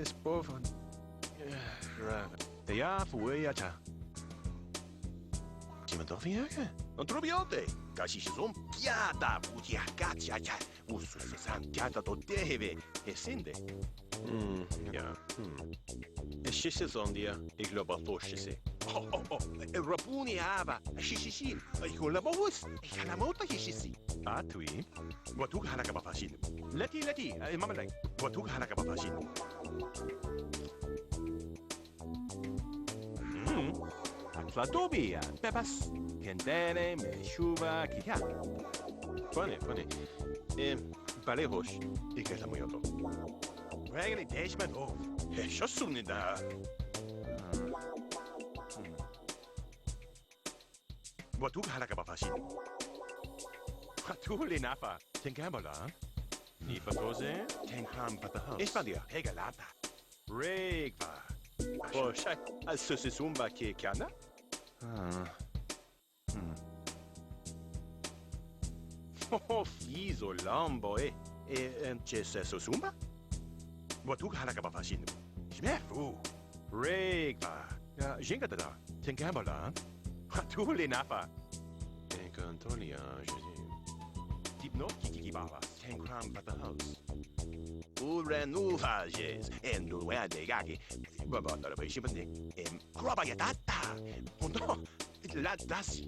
es boven. De ja, voor je ja. Zie me toch weer? Non troviate. Casi ci son piada, bugia caccia, usus san piada to deve, e sinde. Ja. Schisse sondia, ik loop al voorschisse. Rapuni ava, shishishi, ik hoor la bos, ik ga la moto shishishi. Ah, tui. Wat ook halaka papashin. Leti, mama like. Wat ook halaka papashin. Flatobia, pepas, kendene, meshuva, kiha. Funny. Balehos, ik heb hem yoto. Eigenlijk deze man hoofd. Zo zoen daar. Wat doe halaka papashin? Wat doe le napa? Ten gambola? Niet vertozen? Ten ham papa. Espadia, hegalata. Regva. Oh, shai, als se zumba ke kana? Oh, fiso lambo, c'è sesso zumba? Wat doe halaka papashin? Smerfu. Regva. Ja, jinga da. Ten gambola? Wat doe le napa? Ten contolia, Deep no kiki baba. Ten cram papa house. Urenuvages en duea de gagi. Baba da be shibne. Groba ya data. No. La das.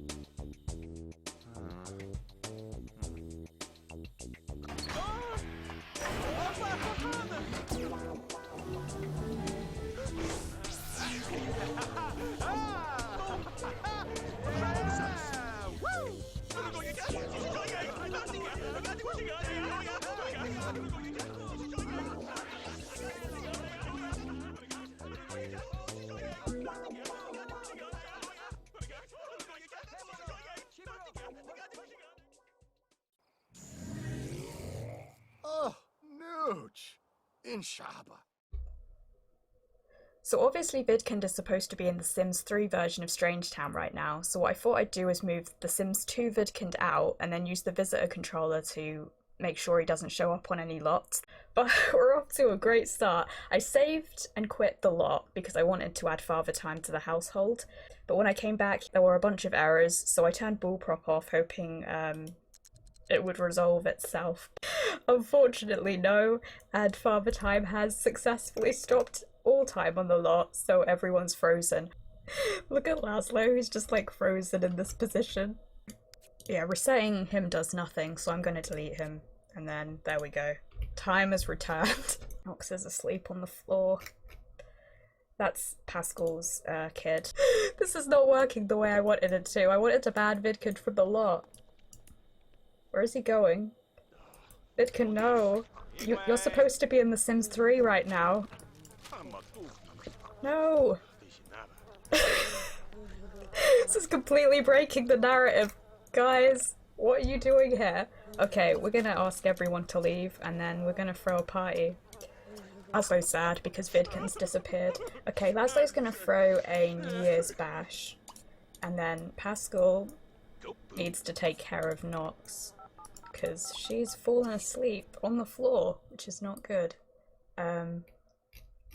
Oh, nooch! In Shaba. So obviously Vidkund is supposed to be in the Sims 3 version of Strangetown right now, so what I thought I'd do is move the Sims 2 Vidkund out and then use the visitor controller to make sure he doesn't show up on any lots. But we're off to a great start. I saved and quit the lot because I wanted to add father time to the household, but when I came back there were a bunch of errors, so I turned bullprop off hoping it would resolve itself. Unfortunately no, and father time has successfully stopped all time on the lot, so everyone's frozen. Look at Laszlo, he's just like frozen in this position. Yeah, resetting him does nothing, so I'm gonna delete him, and then there we go. Time has returned. Ox is asleep on the floor. That's Pascal's kid. This is not working the way I wanted it to. I wanted to ban Vidkund from the lot. Where is he going? Vidkund, no. You're supposed to be in The Sims 3 right now. No! This is completely breaking the narrative. Guys, what are you doing here? Okay, we're gonna ask everyone to leave and then we're gonna throw a party. Laszlo's sad because Vidkund's disappeared. Okay, Laszlo's gonna throw a New Year's bash. And then Pascal needs to take care of Nox because she's fallen asleep on the floor, which is not good.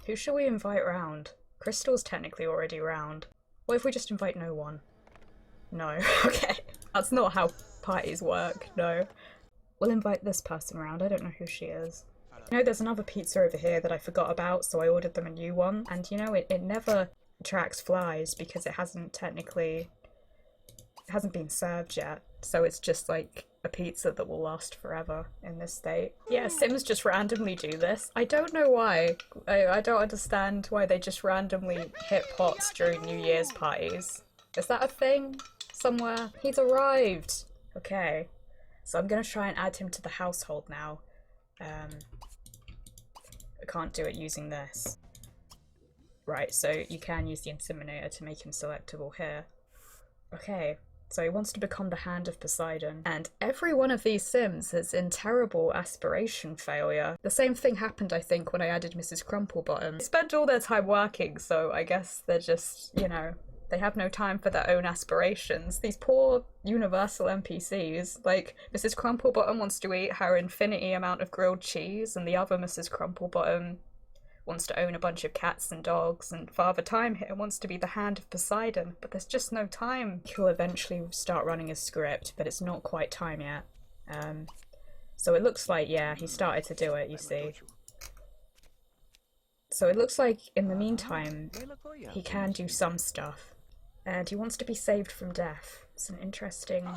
Who should we invite round? Crystal's technically already round. What if we just invite no one? No, okay. That's not how parties work, no. We'll invite this person around, I don't know who she is. You know, there's another pizza over here that I forgot about, so I ordered them a new one. And you know, it never attracts flies because it hasn't been served yet. So it's just like a pizza that will last forever in this state. Yeah, Sims just randomly do this. I don't know why. I don't understand why they just randomly hit pots during New Year's parties. Is that a thing somewhere? He's arrived! Okay, so I'm gonna try and add him to the household now. I can't do it using this. Right, so you can use the inseminator to make him selectable here. Okay. So he wants to become the Hand of Poseidon. And every one of these Sims is in terrible aspiration failure. The same thing happened, I think, when I added Mrs. Crumplebottom. They spend all their time working, so I guess they're just, you know, they have no time for their own aspirations. These poor universal NPCs, like, Mrs. Crumplebottom wants to eat her infinity amount of grilled cheese, and the other Mrs. Crumplebottom wants to own a bunch of cats and dogs, and Father Time here wants to be the Hand of Poseidon, but there's just no time. He'll eventually start running his script, but it's not quite time yet. So it looks like, yeah, he started to do it, you see. So it looks like, in the meantime, he can do some stuff. And he wants to be saved from death. It's an interesting...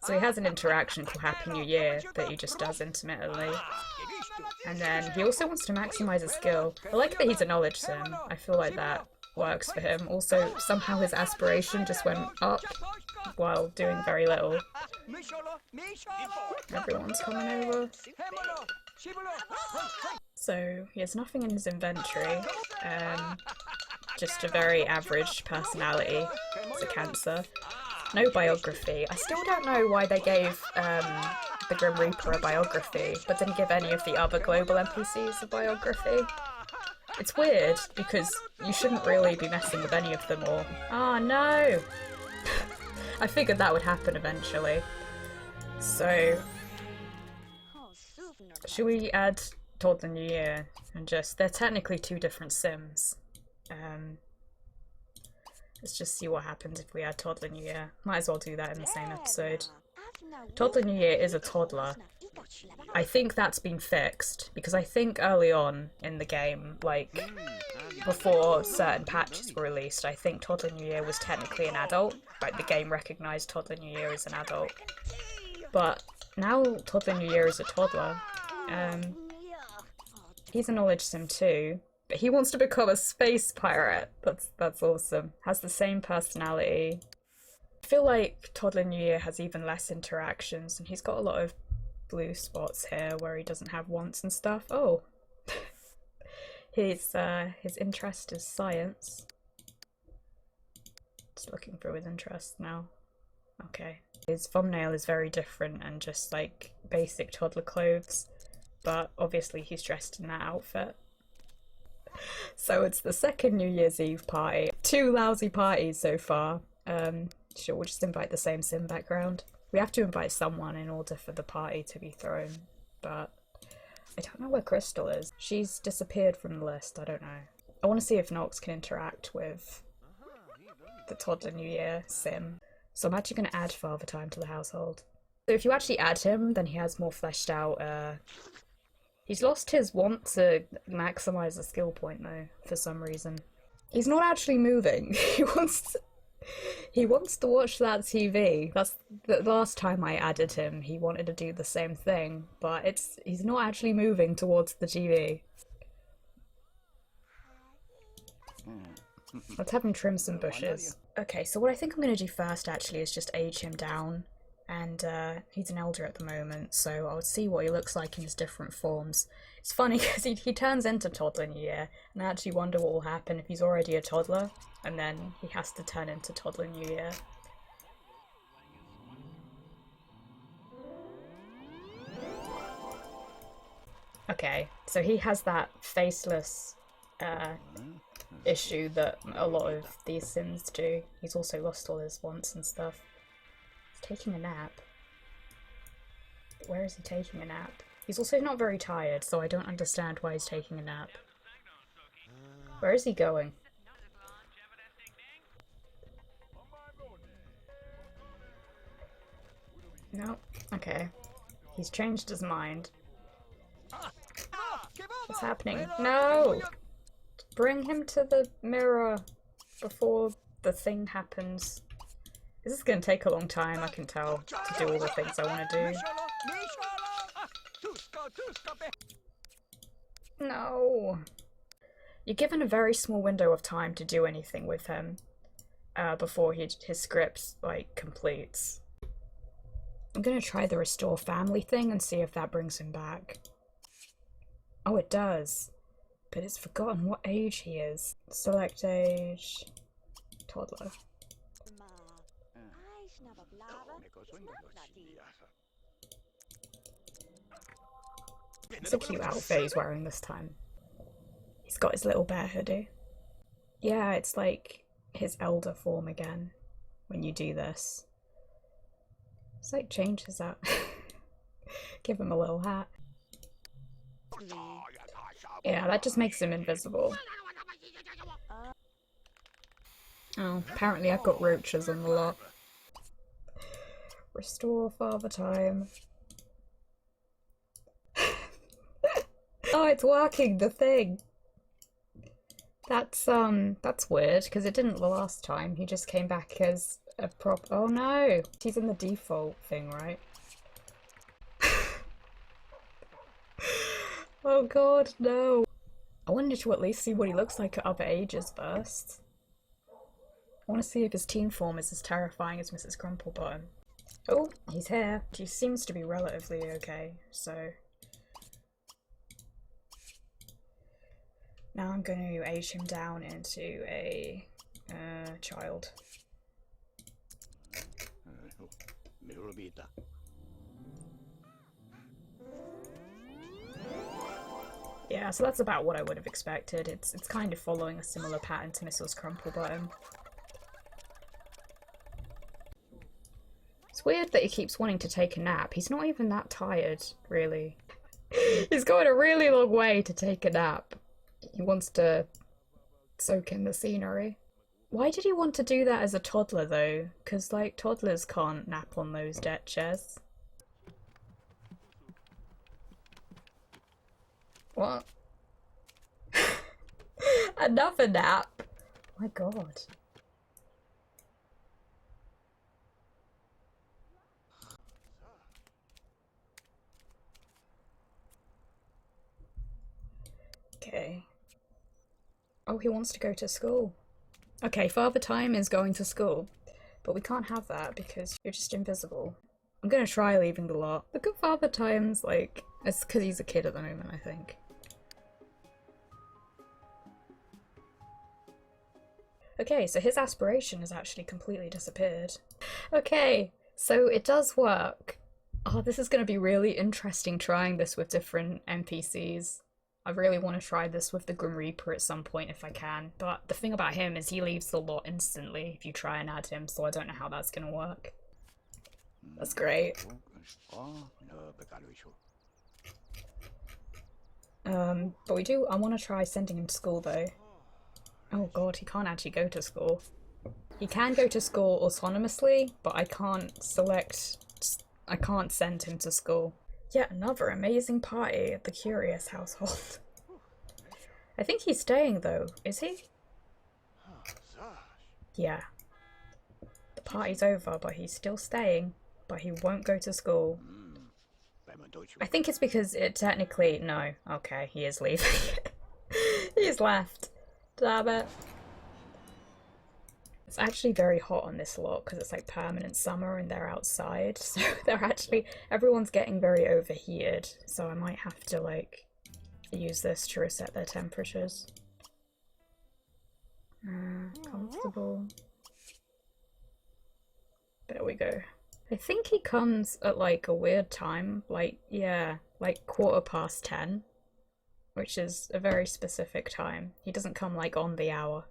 So he has an interaction called Happy New Year that he just does intermittently. And then he also wants to maximize his skill. I like that he's a knowledge sim. I feel like that works for him. Also, somehow his aspiration just went up while doing very little. Everyone's coming over. So he has nothing in his inventory. Just a very average personality. It's a Cancer. No biography. I still don't know why they gave the Grim Reaper a biography, but didn't give any of the other global NPCs a biography. It's weird, because you shouldn't really be messing with any of them all. Oh no! I figured that would happen eventually. So... should we add Toward the New Year? And just... they're technically two different sims. Let's just see what happens if we add Toddler New Year. Might as well do that in the same episode. Toddler New Year is a toddler. I think that's been fixed, because I think early on in the game, like, before certain patches were released, I think Toddler New Year was technically an adult. Like, the game recognised Toddler New Year as an adult. But now Toddler New Year is a toddler. He's a knowledge sim too. But he wants to become a space pirate. That's awesome. Has the same personality. I feel like Toddler New Year has even less interactions, and he's got a lot of blue spots here where he doesn't have wants and stuff. Oh, his interest is science. Just looking through his interests now. Okay. His thumbnail is very different and just like basic toddler clothes, but obviously he's dressed in that outfit. So it's the second New Year's Eve party. 2 lousy parties so far. Sure, we'll just invite the same sim background. We have to invite someone in order for the party to be thrown, but I don't know where Crystal is. She's disappeared from the list, I don't know. I want to see if Nox can interact with the Toddler New Year sim. So I'm actually going to add Father Time to the household. So if you actually add him, then he has more fleshed out he's lost his want to maximise the skill point though, for some reason. He's not actually moving. He wants to watch that TV. That's the last time I added him, he wanted to do the same thing, but he's not actually moving towards the TV. Let's have him trim some bushes. Okay, so what I think I'm going to do first actually is just age him down. And he's an elder at the moment, so I'll see what he looks like in his different forms. It's funny because he turns into Toddler New Year, and I actually wonder what will happen if he's already a toddler, and then he has to turn into Toddler New Year. Okay, so he has that faceless issue that a lot of these sims do. He's also lost all his wants and stuff. Taking a nap. Where is he taking a nap? He's also not very tired, so I don't understand why he's taking a nap. Where is he going? No. Okay. He's changed his mind. What's happening? No! Bring him to the mirror before the thing happens. This is going to take a long time, I can tell, to do all the things I want to do. No! You're given a very small window of time to do anything with him before his script, like, completes. I'm going to try the restore family thing and see if that brings him back. Oh, it does. But it's forgotten what age he is. Select age... toddler. It's a cute outfit he's wearing this time. He's got his little bear hoodie. Yeah, it's like his elder form again when you do this. It's like changes that. Give him a little hat. Yeah, that just makes him invisible. Oh, apparently I've got roaches on the lot. Restore father time. Oh, it's working, the thing. That's weird, because it didn't the last time. He just came back as a prop. Oh no! He's in the default thing, right? Oh god, no. I wanted to at least see what he looks like at other ages first. I want to see if his teen form is as terrifying as Mrs. Crumplebottom. Oh, he's here. She seems to be relatively okay, so... Now I'm going to age him down into a child. Yeah, so that's about what I would have expected. It's kind of following a similar pattern to Mrs. Crumplebottom. It's weird that he keeps wanting to take a nap. He's not even that tired, really. He's going a really long way to take a nap. He wants to soak in the scenery. Why did he want to do that as a toddler, though? Because, like, toddlers can't nap on those deck chairs. What? Another nap? My god. Okay. Oh, he wants to go to school. Okay, Father Time is going to school. But we can't have that because you're just invisible. I'm gonna try leaving the lot. Look at Father Time's, like... It's because he's a kid at the moment, I think. Okay, so his aspiration has actually completely disappeared. Okay, so it does work. Oh, this is gonna be really interesting trying this with different NPCs. I really want to try this with the Grim Reaper at some point if I can, but the thing about him is he leaves the lot instantly if you try and add him, so I don't know how that's gonna work. That's great. But I want to try sending him to school though. Oh god, he can't actually go to school. He can go to school autonomously, but I can't send him to school. Yet another amazing party at the Curious household. I think he's staying though, is he? Yeah. The party's over, but he's still staying, but he won't go to school. I think it's because it technically... No. Okay, he is leaving. He's left. Damn it. It's actually very hot on this lot because it's like permanent summer and they're outside, so everyone's getting very overheated, so I might have to like use this to reset their temperatures. Comfortable. There we go. I think he comes at like a weird time, like, yeah, like 10:15, which is a very specific time. He doesn't come like on the hour.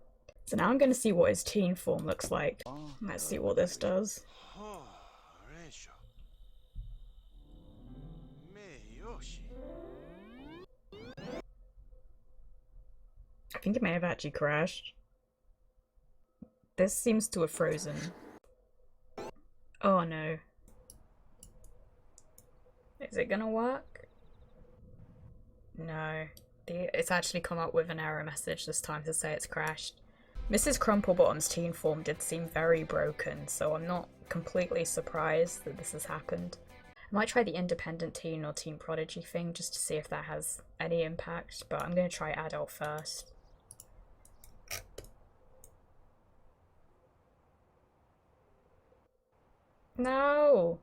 So now I'm going to see what his teen form looks like. Let's see what this does. I think it may have actually crashed. This seems to have frozen. Oh no. Is it gonna work? No. It's actually come up with an error message this time to say it's crashed. Mrs. Crumplebottom's teen form did seem very broken, so I'm not completely surprised that this has happened. I might try the independent teen or teen prodigy thing just to see if that has any impact, but I'm going to try adult first. No!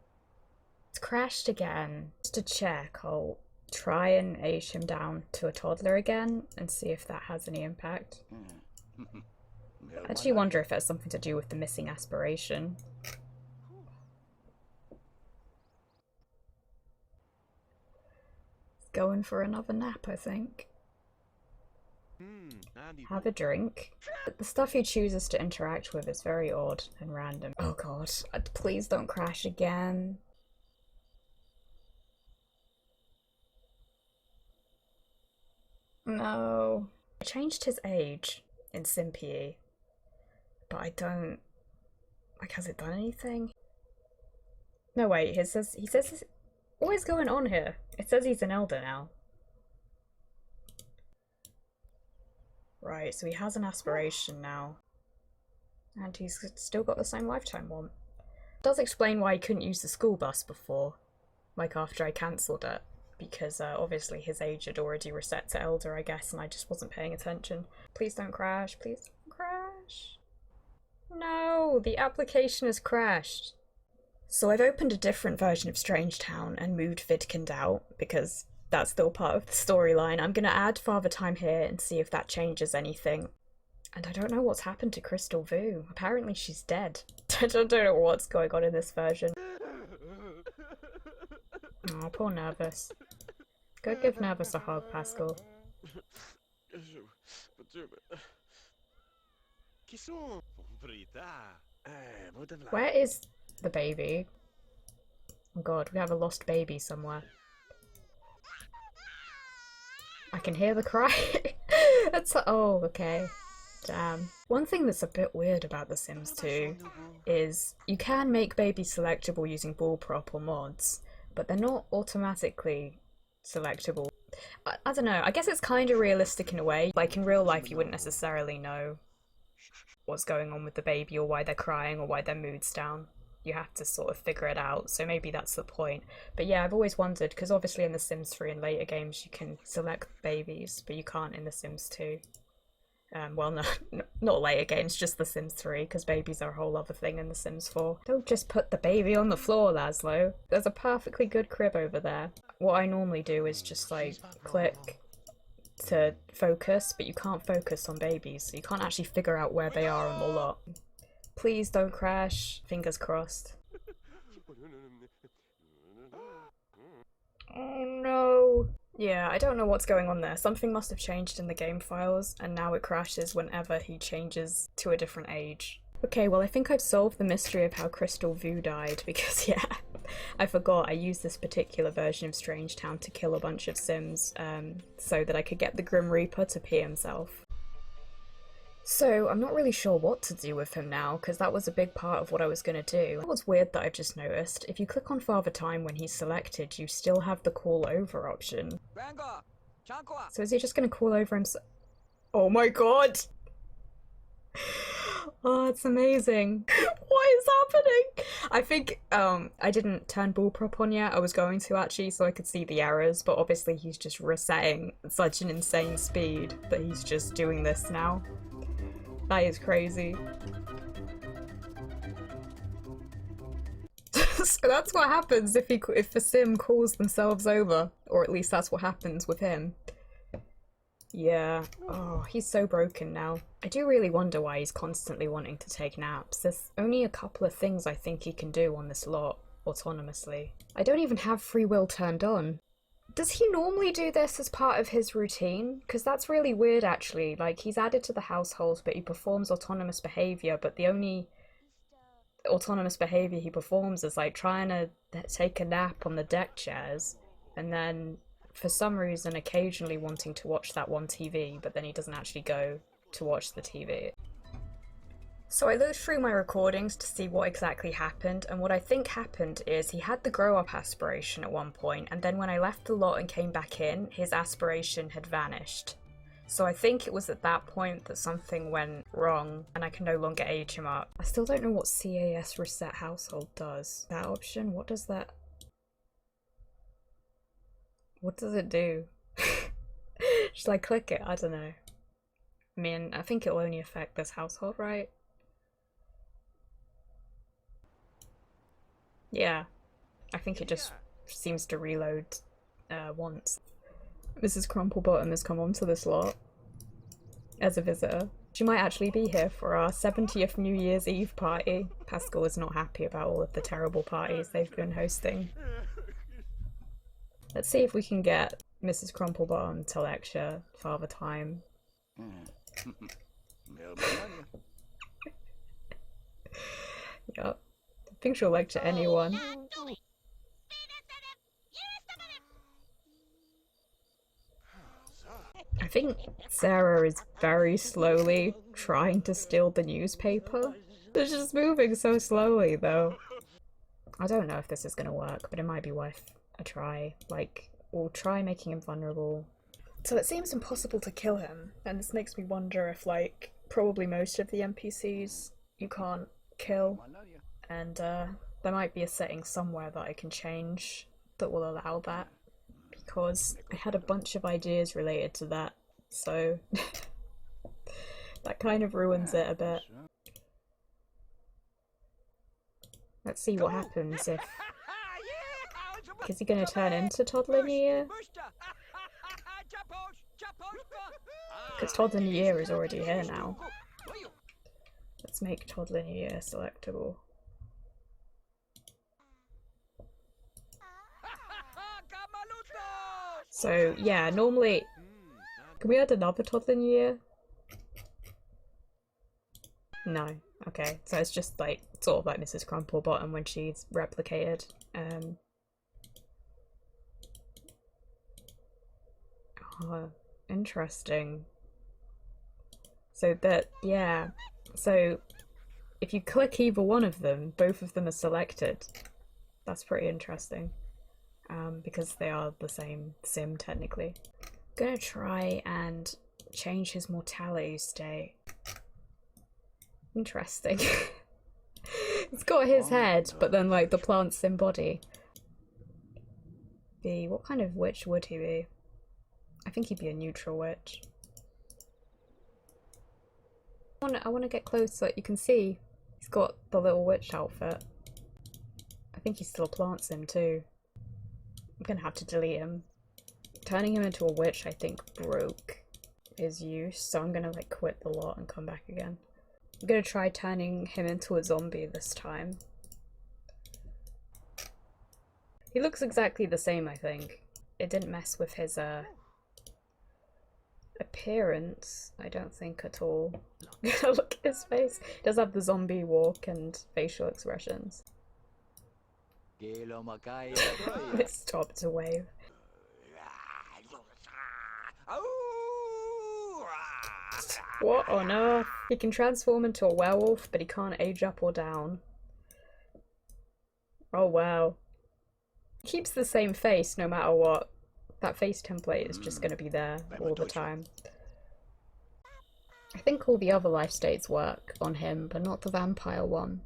It's crashed again. Just to check, I'll try and age him down to a toddler again and see if that has any impact. I actually wonder if it has something to do with the missing aspiration. Going for another nap, I think. Have a drink. The stuff he chooses to interact with is very odd and random. Oh god, please don't crash again. No. I changed his age in SimPE, but I don't... Like, has it done anything? No, wait, he says... What is going on here? It says he's an elder now. Right, so he has an aspiration now. And he's still got the same lifetime one. It does explain why he couldn't use the school bus before. Like, after I cancelled it. Because obviously his age had already reset to elder, I guess, and I just wasn't paying attention. Please don't crash, please don't crash. No, the application has crashed. So I've opened a different version of Strange Town and moved Vidkind out, because that's still part of the storyline. I'm gonna add Father Time here and see if that changes anything. And I don't know what's happened to Crystal Vu. Apparently she's dead. I don't know what's going on in this version. Oh, poor Nervous. Go give Nervous a hug, Pascal. Where is the baby? Oh god, we have a lost baby somewhere. I can hear the cry. It's oh, okay. Damn. One thing that's a bit weird about The Sims 2 is you can make babies selectable using bullprop or mods, but they're not automatically selectable. I don't know, I guess it's kind of realistic in a way. Like in real life you wouldn't necessarily know what's going on with the baby or why they're crying or why their mood's down. You have to sort of figure it out, so maybe that's the point. But yeah, I've always wondered, because obviously in The Sims 3 and later games you can select babies, but you can't in The Sims 2. Well, no, not later games, just The Sims 3, because babies are a whole other thing in The Sims 4. Don't just put the baby on the floor, Laszlo. There's a perfectly good crib over there. What I normally do is just, like, click to focus, but you can't focus on babies, so you can't actually figure out where they are on the lot. Please don't crash. Fingers crossed. Oh no! Yeah, I don't know what's going on there. Something must have changed in the game files, and now it crashes whenever he changes to a different age. Okay, well I think I've solved the mystery of how Crystal Vu died, because yeah, I forgot I used this particular version of Strange Town to kill a bunch of Sims, so that I could get the Grim Reaper to pee himself. So I'm not really sure what to do with him now, because that was a big part of what I was going to do. What's weird that I've just noticed, if you click on Father Time when he's selected, you still have the call over option. So is he just going to call over himself? Oh my god! Oh, it's amazing. What is happening? I think I didn't turn bullprop on yet. I was going to actually, so I could see the errors, but obviously he's just resetting at such an insane speed that he's just doing this now. That is crazy. So that's what happens if a sim calls themselves over, or at least that's what happens with him. Yeah. Oh, he's so broken now. I do really wonder why he's constantly wanting to take naps. There's only a couple of things I think he can do on this lot autonomously. I don't even have free will turned on. Does he normally do this as part of his routine? Because that's really weird actually. Like, he's added to the household, but he performs autonomous behaviour, but the only autonomous behaviour he performs is like trying to take a nap on the deck chairs, and then for some reason occasionally wanting to watch that one TV, but then he doesn't actually go to watch the TV. So I looked through my recordings to see what exactly happened, and what I think happened is he had the grow-up aspiration at one point, and then when I left the lot and came back in, his aspiration had vanished. So I think it was at that point that something went wrong, and I can no longer age him up. I still don't know what CAS reset household does. That option? What does that... What does it do? Should I click it? I don't know. I mean, I think it'll only affect this household, right? Yeah, I think it just seems to reload once. Mrs. Crumplebottom has come onto this lot as a visitor. She might actually be here for our 70th New Year's Eve party. Pascal is not happy about all of the terrible parties they've been hosting. Let's see if we can get Mrs. Crumplebottom to lecture Father Time. Yup. I think she'll lecture anyone. I think Sarah is very slowly trying to steal the newspaper. It's just moving so slowly, though. I don't know if this is gonna work, but it might be worth a try. Like, we'll try making him vulnerable. So it seems impossible to kill him, and this makes me wonder if, like, probably most of the NPCs you can't kill, and there might be a setting somewhere that I can change that will allow that, because I had a bunch of ideas related to that, so that kind of ruins it a bit. Let's see what happens if... Is he going to turn into Todd Linear? Because Todd Linear is already here now. Let's make Todd Linear selectable. So, yeah, normally... Can we add another Todd Linear? No. Okay, so it's just like, sort of like Mrs. Crumplebottom when she's replicated. Oh, interesting. So that, yeah, so if you click either one of them, both of them are selected. That's pretty interesting, because they are the same sim technically. I'm gonna try and change his mortality state. Interesting. It's got his head, but then like the plant sim body. What kind of witch would he be? I think he'd be a neutral witch. I want to get close so that you can see he's got the little witch outfit. I think he's still a plant sim too. I'm gonna have to delete him. Turning him into a witch I think broke his use, so I'm gonna like quit the lot and come back again. I'm gonna try turning him into a zombie this time. He looks exactly the same, I think. It didn't mess with his appearance, I don't think, at all. Look at his face. He does have the zombie walk and facial expressions. It stopped to wave. What on earth? He can transform into a werewolf, but he can't age up or down. Oh wow. He keeps the same face no matter what. That face template is just going to be there all the time. I think all the other life states work on him, but not the vampire one.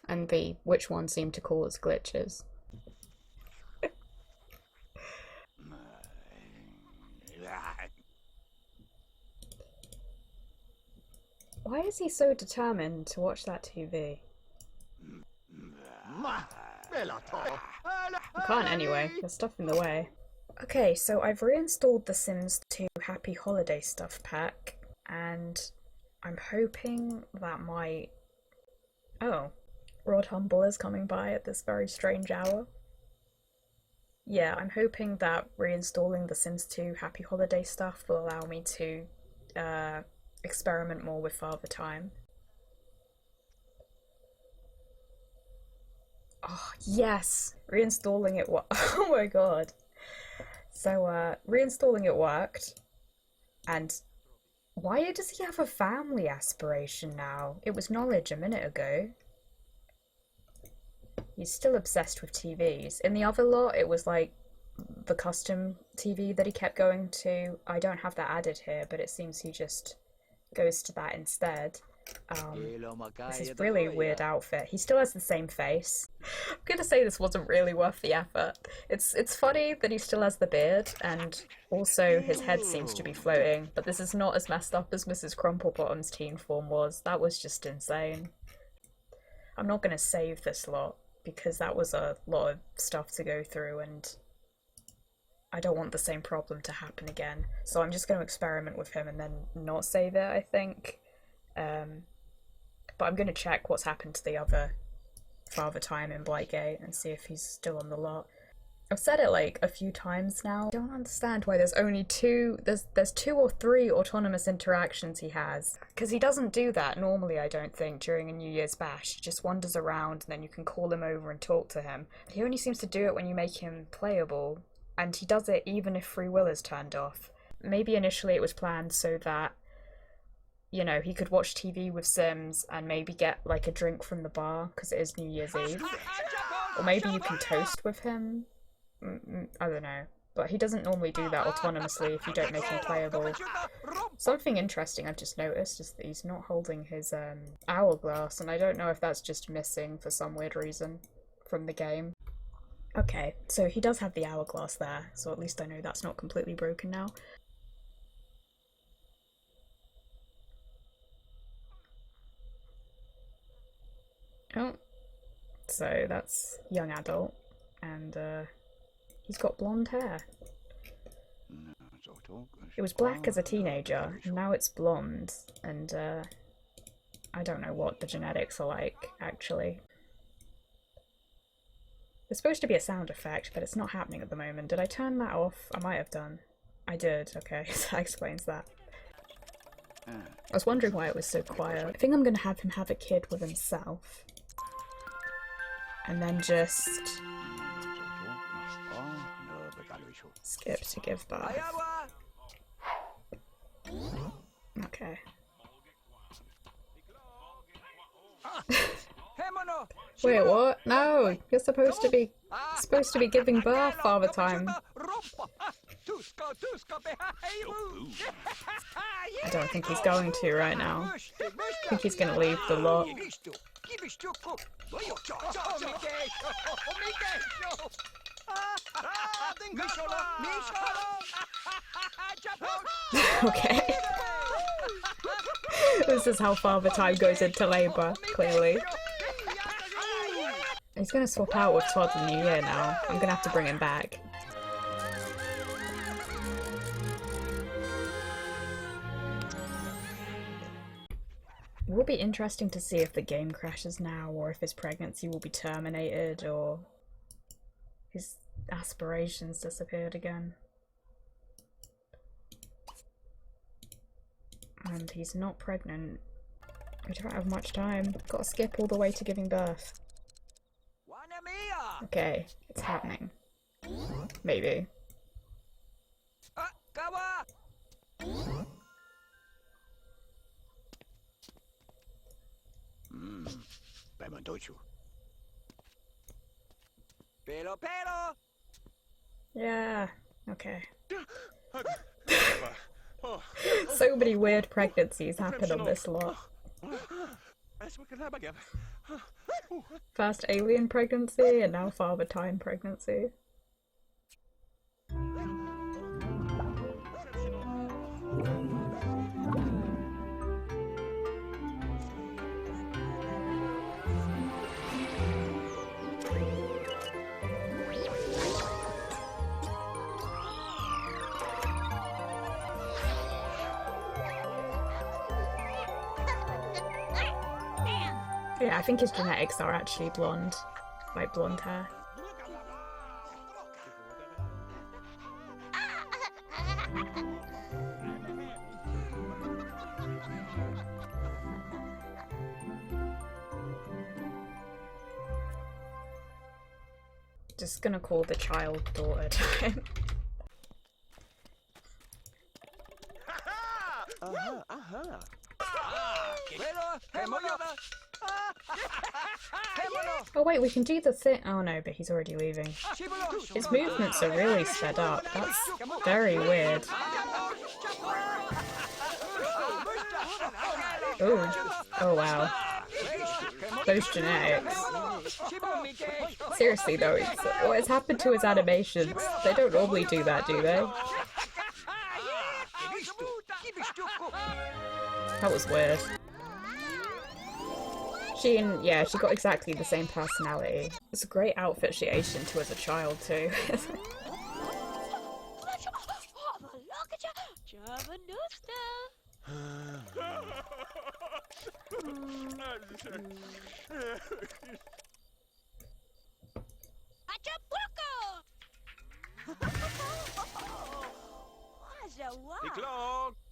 And the which one seem to cause glitches. Why is he so determined to watch that TV? I can't anyway, there's stuff in the way. Okay, so I've reinstalled the Sims 2 Happy Holiday Stuff pack, and I'm hoping that might... Oh, Rod Humble is coming by at this very strange hour. Yeah, I'm hoping that reinstalling the Sims 2 Happy Holiday Stuff will allow me to experiment more with Father Time. Oh, yes! Reinstalling it oh my god. So, reinstalling it worked. And why does he have a family aspiration now? It was knowledge a minute ago. He's still obsessed with TVs. In the other lot, it was like the custom TV that he kept going to. I don't have that added here, but it seems he just goes to that instead. This is really weird outfit. He still has the same face. I'm gonna say this wasn't really worth the effort. It's funny that he still has the beard, and also his head seems to be floating, but this is not as messed up as Mrs. Crumplebottom's teen form was. That was just insane. I'm not gonna save this lot, because that was a lot of stuff to go through, and I don't want the same problem to happen again. So I'm just gonna experiment with him and then not save it, I think. But I'm going to check what's happened to the other Father Time in Blightgate and see if he's still on the lot. I've said it like a few times now. I don't understand why there's only there's 2 or 3 autonomous interactions he has. Because he doesn't do that normally, I don't think, during a New Year's bash. He just wanders around and then you can call him over and talk to him. He only seems to do it when you make him playable. and he does it even if free will is turned off. Maybe initially it was planned so that, you know, he could watch TV with Sims and maybe get like a drink from the bar because it is New Year's Eve. Or maybe you can toast with him. I don't know. But he doesn't normally do that autonomously if you don't make him playable. Something interesting I've just noticed is that he's not holding his hourglass, and I don't know if that's just missing for some weird reason from the game. Okay, so he does have the hourglass there, so at least I know that's not completely broken now. Oh, so that's young adult, and he's got blonde hair. It was black as a teenager, and now it's blonde, and I don't know what the genetics are like, actually. There's supposed to be a sound effect, but it's not happening at the moment. Did I turn that off? I might have done. I did, okay, so that explains that. I was wondering why it was so quiet. I think I'm gonna have him have a kid with himself. And then just skip to give birth. Okay. Wait, what? No, you're supposed to be giving birth all the time. I don't think he's going to right now. I think he's gonna leave the lot. Okay. This is how Father Time goes into labour, clearly. He's gonna swap out with Todd in the New Year now. I'm gonna have to bring him back. It will be interesting to see if the game crashes now, or if his pregnancy will be terminated, or his aspirations disappeared again. And he's not pregnant. We don't have much time. Gotta skip all the way to giving birth. Okay, it's happening. Maybe. Yeah, okay. So many weird pregnancies happen on this lot. First alien pregnancy and now Father Time pregnancy. Yeah, I think his genetics are actually blonde, like blonde hair. Just gonna call the child daughter time. Oh wait, we can do the thing. Oh no, but he's already leaving. His movements are really sped up. That's very weird. Ooh. Oh wow. Those genetics. Seriously though, what has happened to his animations? They don't normally do that, do they? That was weird. She got exactly the same personality. It's a great outfit she aged into as a child too.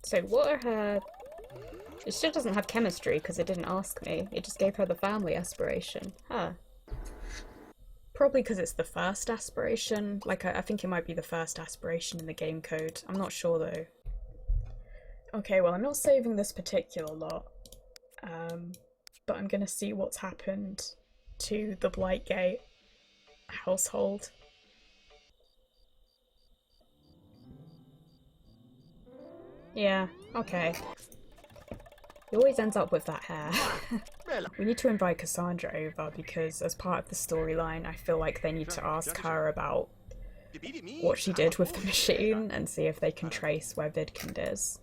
So what are her... It still doesn't have chemistry because it didn't ask me. It just gave her the family aspiration. Huh. Probably because it's the first aspiration. Like, I think it might be the first aspiration in the game code. I'm not sure though. Okay, well, I'm not saving this particular lot. But I'm gonna see what's happened to the Blightgate household. Yeah, okay. He always ends up with that hair. We need to invite Cassandra over because as part of the storyline I feel like they need to ask her about what she did with the machine and see if they can trace where Vidkund is.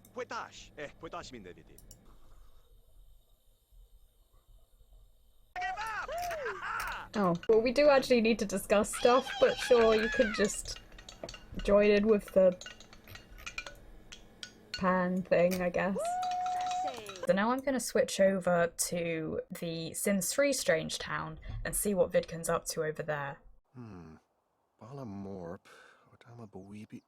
Oh, well, we do actually need to discuss stuff, but sure, you could just join in with the pan thing, I guess. So now I'm going to switch over to the Sims 3 Strange Town and see what Vidkund's up to over there. Bala Morp, Otama Baweebi.